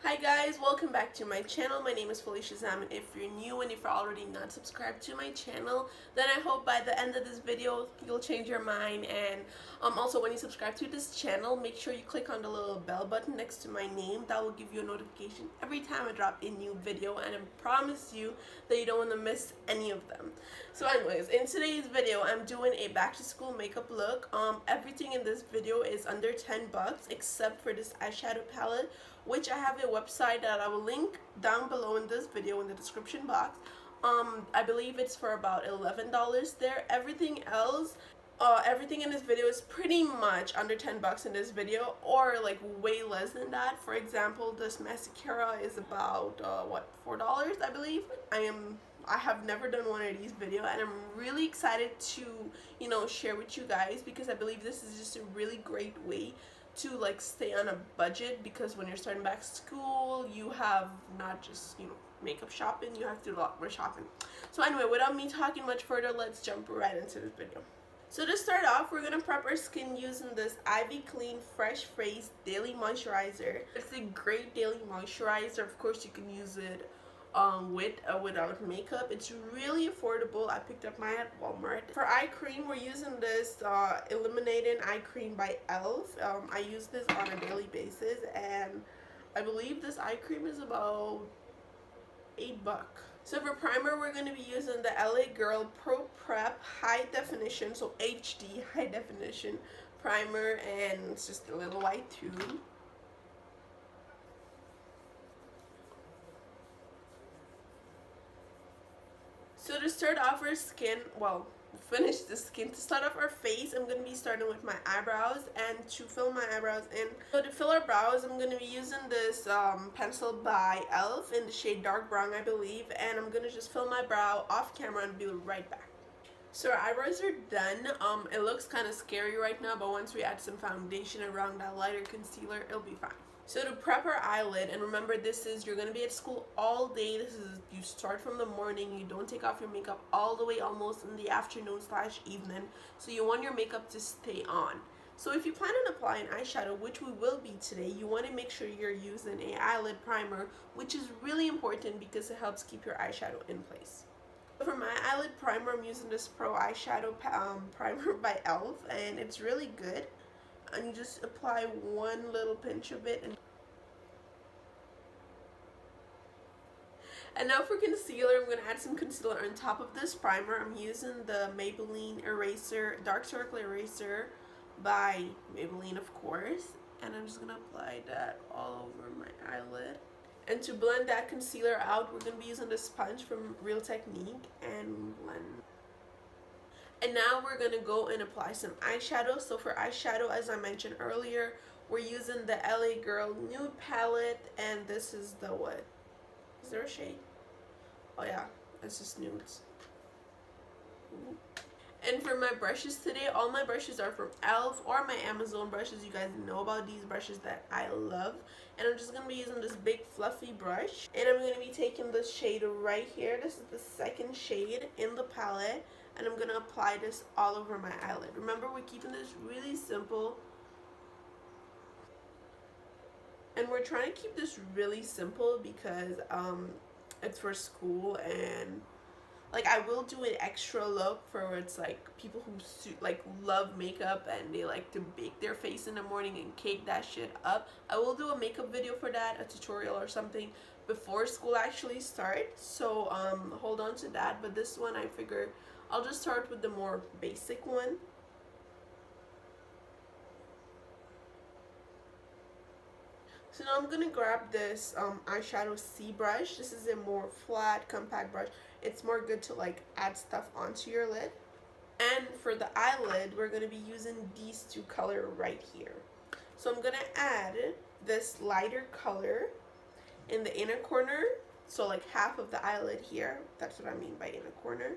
Hi guys, welcome back to my channel. My name is Felicia Zam, and if you're new and if you're already not subscribed to my channel, then I hope by the end of this video you'll change your mind. And also when you subscribe to this channel, make sure you click on the little bell button next to my name. That will give you a notification every time I drop a new video, and I promise you that you don't want to miss any of them. So anyways, in today's video I'm doing a back to school makeup look. Everything in this video is under 10 bucks except for this eyeshadow palette, which I have a website that I will link down below in this video in the description box. I believe it's for about $11 there. Everything else, everything in this video is pretty much under 10 bucks in this video, or like way less than that. For example, this mascara is about what, $4 I believe. I have never done one of these videos, and I'm really excited to share with you guys, because I believe this is just a really great way to like stay on a budget, because when you're starting back school you have not just makeup shopping, you have to do a lot more shopping. So anyway, without me talking much further, let's jump right into this video. So to start off, we're gonna prep our skin using this Ivy Clean Fresh Face Daily Moisturizer. It's a great daily moisturizer. Of course you can use it with or without makeup. It's really affordable. I picked up mine at Walmart. For eye cream, we're using this Illuminating Eye Cream by e.l.f. I use this on a daily basis, and I believe this eye cream is about $8. So for primer, we're going to be using the LA Girl Pro Prep High Definition, so HD High Definition primer, and it's just a little white tube. So to start off our skin, well, finish the skin. To start off our face, I'm going to be starting with my eyebrows, and to fill my eyebrows in. So to fill our brows, I'm going to be using this pencil by e.l.f. in the shade dark brown, I believe, and I'm going to just fill my brow off camera and be right back. So our eyebrows are done. It looks kind of scary right now, but once we add some foundation around that lighter concealer, it'll be fine. So to prep our eyelid, and remember, you're going to be at school all day. You start from the morning. You don't take off your makeup all the way almost in the afternoon / evening. So you want your makeup to stay on. So if you plan on applying eyeshadow, which we will be today, you want to make sure you're using an eyelid primer, which is really important because it helps keep your eyeshadow in place. For my eyelid primer, I'm using this Pro Eyeshadow Primer by e.l.f. and it's really good. And you just apply one little pinch of it. And now for concealer, I'm going to add some concealer on top of this primer. I'm using the Maybelline Eraser, Dark Circle Eraser by Maybelline, of course. And I'm just going to apply that all over my eyelid. And to blend that concealer out, we're going to be using the sponge from Real Technique and blend. And now we're going to go and apply some eyeshadow. So for eyeshadow, as I mentioned earlier, we're using the LA Girl Nude palette, and this is the what? Is there a shade? Oh yeah, it's just nudes. Ooh. And for my brushes today, all my brushes are from e.l.f. or my Amazon brushes. You guys know about these brushes that I love. And I'm just going to be using this big fluffy brush. And I'm going to be taking this shade right here. This is the second shade in the palette. And I'm going to apply this all over my eyelid. Remember, we're keeping this really simple. And we're trying to keep this really simple because it's for school, and like I will do an extra look for it's like people who like love makeup and they like to bake their face in the morning and cake that shit up. I will do a makeup video for that, a tutorial or something before school actually starts. So hold on to that. But this one, I figure I'll just start with the more basic one. So now I'm going to grab this eyeshadow C brush. This is a more flat, compact brush. It's more good to like add stuff onto your lid. And for the eyelid, we're going to be using these two colors right here. So I'm going to add this lighter color in the inner corner. So like half of the eyelid here. That's what I mean by inner corner.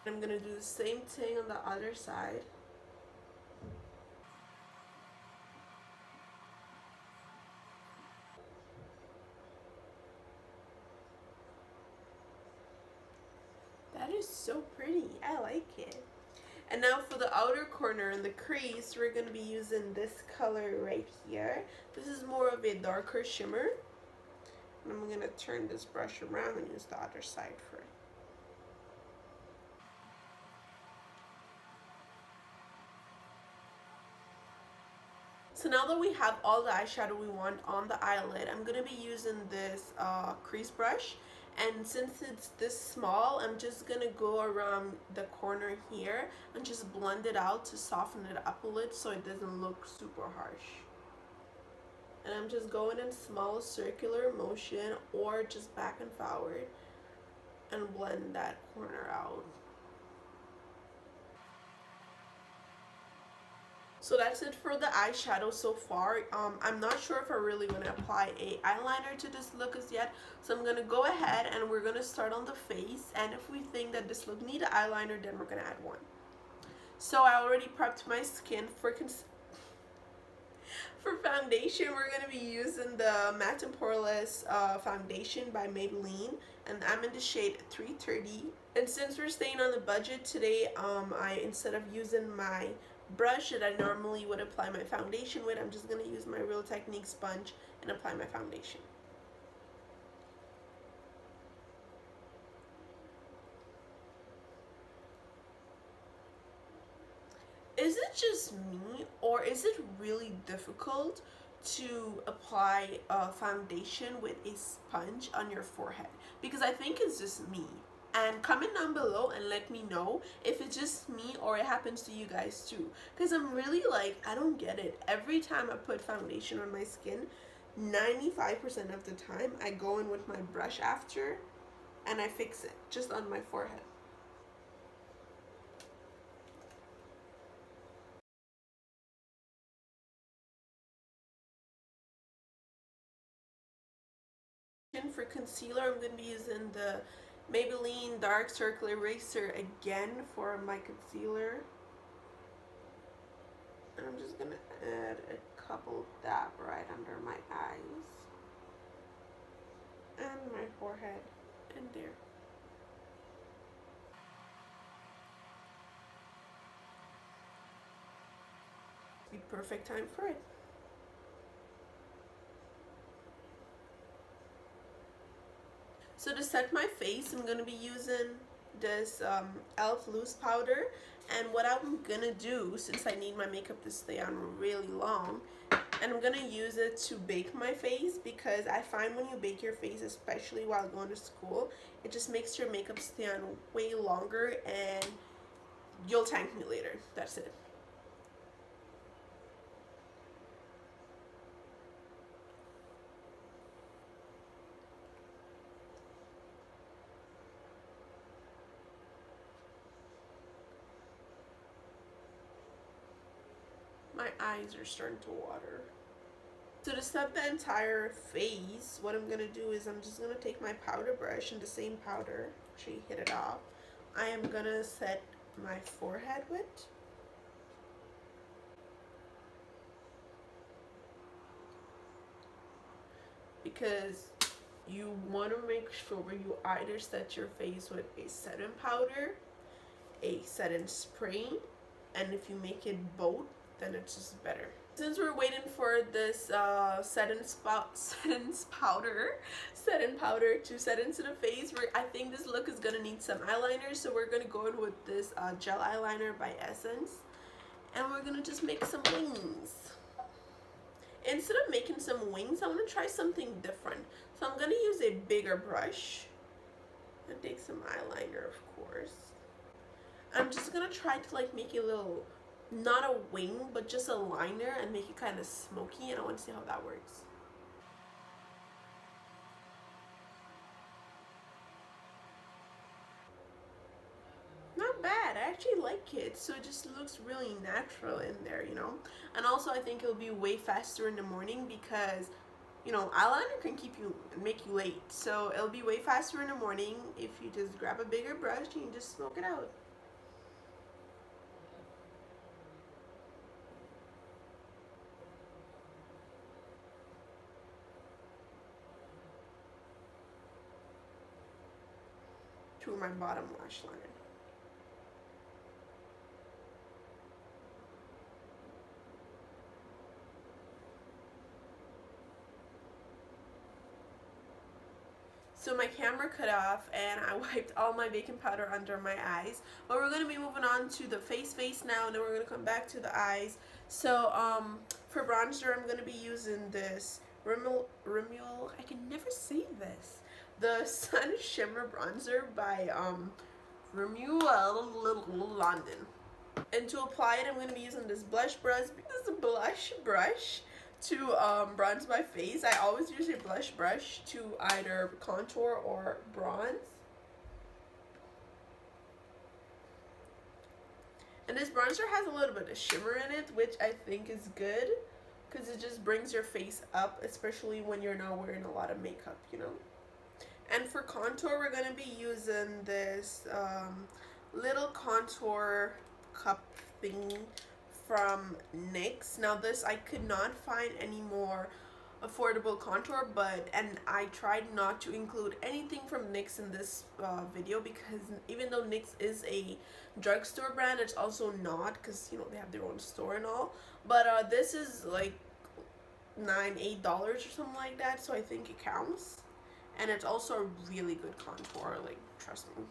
I'm going to do the same thing on the other side. That is so pretty. I like it. And now for the outer corner and the crease, we're going to be using this color right here. This is more of a darker shimmer. And I'm going to turn this brush around and use the other side for it. So now that we have all the eyeshadow we want on the eyelid, I'm going to be using this crease brush. And since it's this small, I'm just going to go around the corner here and just blend it out to soften it up a little so it doesn't look super harsh. And I'm just going in small circular motion or just back and forward and blend that corner out. So that's it for the eyeshadow so far. I'm not sure if I really want to apply a eyeliner to this look as yet. So I'm going to go ahead and we're going to start on the face. And if we think that this look needs an eyeliner, then we're going to add one. So I already prepped my skin for foundation. We're going to be using the Matte and Poreless foundation by Maybelline. And I'm in the shade 330. And since we're staying on the budget today, instead of using my brush that I normally would apply my foundation with, I'm just going to use my Real Technique sponge and apply my foundation. Is it just me, or is it really difficult to apply a foundation with a sponge on your forehead? Because I think it's just me. And comment down below and let me know if it's just me or it happens to you guys too. Because I'm really like, I don't get it. Every time I put foundation on my skin, 95% of the time I go in with my brush after and I fix it just on my forehead. For concealer, I'm going to be using the Maybelline Dark Circle Eraser again for my concealer. And I'm just going to add a couple dab right under my eyes and my forehead and there. The perfect time for it. So to set my face, I'm going to be using this e.l.f. loose powder. And what I'm going to do, since I need my makeup to stay on really long, and I'm going to use it to bake my face, because I find when you bake your face, especially while going to school, it just makes your makeup stay on way longer and you'll thank me later. That's it. My eyes are starting to water. So to set the entire face, what I'm going to do is I'm just going to take my powder brush and the same powder, actually hit it off, I am going to set my forehead with. Because you want to make sure you either set your face with a setting powder, a setting spray, and if you make it both, then it's just better. Since we're waiting for this setting powder to set into the face, I think this look is gonna need some eyeliner, so we're gonna go in with this gel eyeliner by Essence, and we're gonna just make some wings. Instead of making some wings, I want to try something different. So I'm gonna use a bigger brush and take some eyeliner, of course. I'm just gonna try to like make a little, not a wing, but just a liner and make it kind of smoky, and I want to see how that works. Not bad. I actually like it, so it just looks really natural in there, you know. And also I think it'll be way faster in the morning because, you know, eyeliner can make you late, so it'll be way faster in the morning if you just grab a bigger brush and you just smoke it out. To my bottom lash line. So my camera cut off and I wiped all my baking powder under my eyes. But we're going to be moving on to the face now, and then we're going to come back to the eyes. So for bronzer, I'm going to be using this Rimmel, I can never say this. The Sun Shimmer Bronzer by Rimmel London. And to apply it, I'm going to be using this blush brush to bronze my face. I always use a blush brush to either contour or bronze. And this bronzer has a little bit of shimmer in it, which I think is good because it just brings your face up, especially when you're not wearing a lot of makeup, you know. And for contour, we're going to be using this little contour cup thingy from NYX. Now this, I could not find any more affordable contour, and I tried not to include anything from NYX in this video, because even though NYX is a drugstore brand, it's also not, because you know they have their own store and all. But this is like $8 or something like that, so I think it counts. And it's also a really good contour, like, trust me.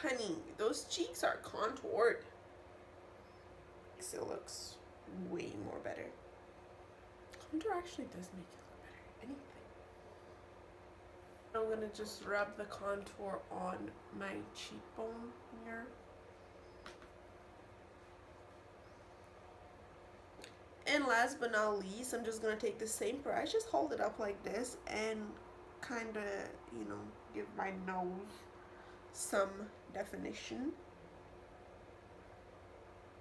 Honey, those cheeks are contoured. It looks way more better. Contour actually does make it look better. Anything. I'm gonna just rub the contour on my cheekbone here. And last but not least, I'm just gonna take the same brush, just hold it up like this, and kind of, you know, give my nose some definition.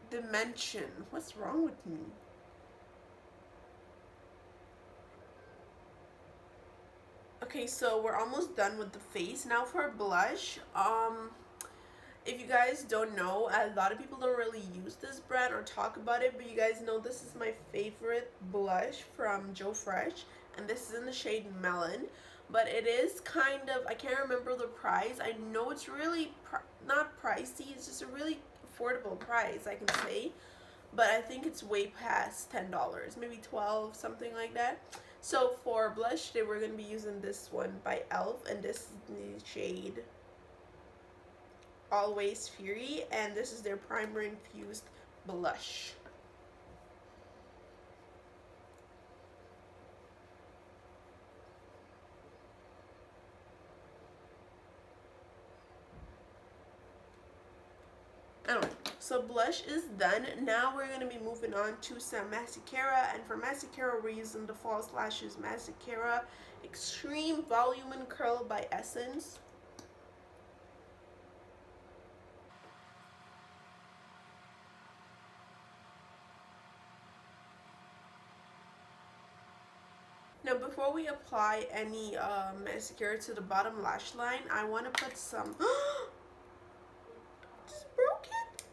Dimension. What's wrong with me? Okay, so we're almost done with the face. Now for blush, if you guys don't know, a lot of people don't really use this brand or talk about it, but you guys know this is my favorite blush from Joe Fresh, and this is in the shade Melon. But it is kind of, I can't remember the price. I know it's really not pricey, it's just a really affordable price, I can say. But I think it's way past $10, maybe $12, something like that. So for blush today, we're going to be using this one by e.l.f. and this is the shade Always Fury, and this is their primer infused blush. Anyway, so blush is done. Now we're going to be moving on to some mascara, and for mascara we're using the False Lashes Mascara Extreme Volume and Curl by Essence. Now before we apply any mascara to the bottom lash line, I want to put some just broke it.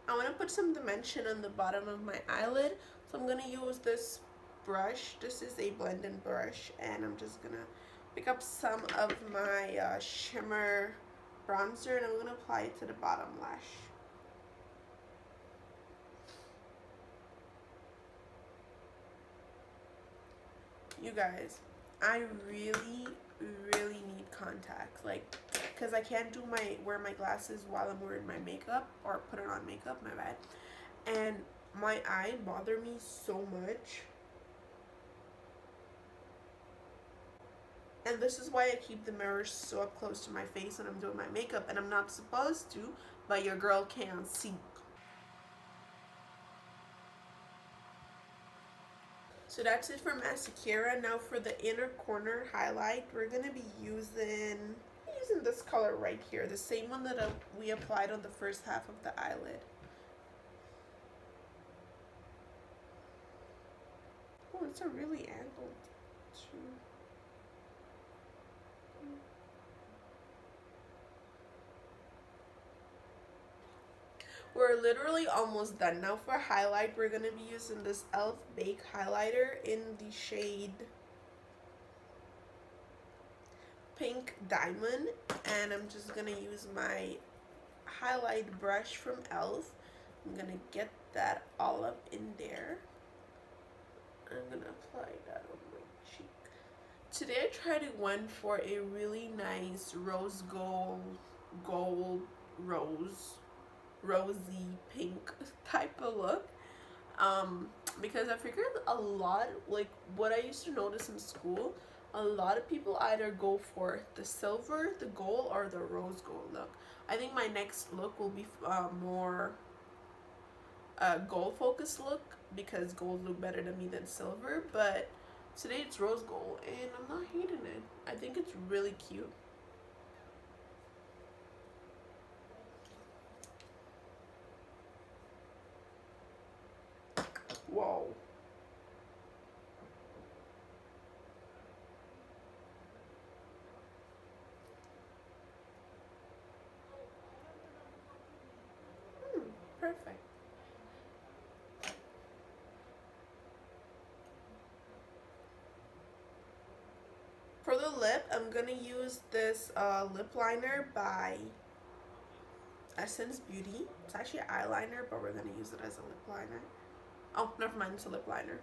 I want to put some dimension on the bottom of my eyelid, so I'm going to use this brush. This is a blending brush, and I'm just going to pick up some of my shimmer bronzer, and I'm going to apply it to the bottom lash. You guys, I really need contacts, like, because I can't wear my glasses while I'm wearing my makeup, or put on makeup, my bad, and my eye bother me so much. And this is why I keep the mirror so up close to my face when I'm doing my makeup, and I'm not supposed to, but your girl can't see. So that's it for mascara. Now for the inner corner highlight, we're going to be using this color right here, the same one that we applied on the first half of the eyelid. Oh, it's a really angled too. We're literally almost done. Now for highlight, we're going to be using this e.l.f. Bake highlighter in the shade Pink Diamond. And I'm just going to use my highlight brush from e.l.f. I'm going to get that all up in there. I'm going to apply that on my cheek. Today I tried one for a really nice rose rosy pink type of look, because I figured a lot, like what I used to notice in school, a lot of people either go for the silver, the gold, or the rose gold look. I think my next look will be more gold focused look, because gold look better to me than silver, but today it's rose gold and I'm not hating it. I think it's really cute. Whoa. Perfect. For the lip, I'm gonna use this lip liner by Essence Beauty. It's actually an eyeliner, but we're gonna use it as a lip liner. Oh, never mind, it's a lip liner.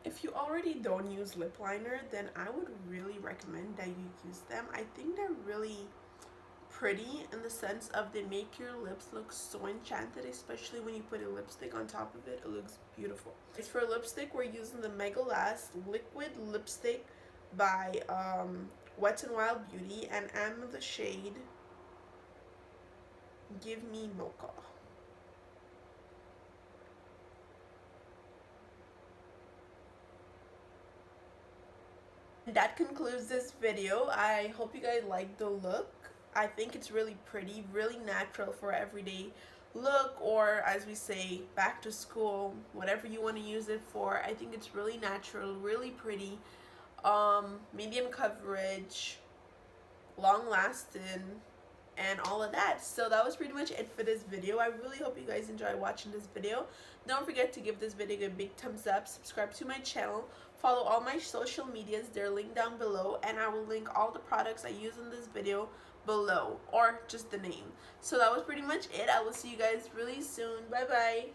If you already don't use lip liner, then I would really recommend that you use them. I think they're really pretty in the sense of they make your lips look so enchanted, especially when you put a lipstick on top of it. It looks beautiful. For lipstick, we're using the Maybelline liquid lipstick by Wet n Wild Beauty, and I'm in the shade Give Me Mocha. That concludes this video. I hope you guys like the look. I think it's really pretty, really natural for everyday look, or as we say, back to school, whatever you want to use it for. I think it's really natural, really pretty, medium coverage, long lasting, and all of that. So that was pretty much it for this video. I really hope you guys enjoy watching this video. Don't forget to give this video a big thumbs up, subscribe to my channel, follow all my social medias, they're linked down below, and I will link all the products I use in this video below, or just the name. So that was pretty much it. I will see you guys really soon. Bye bye.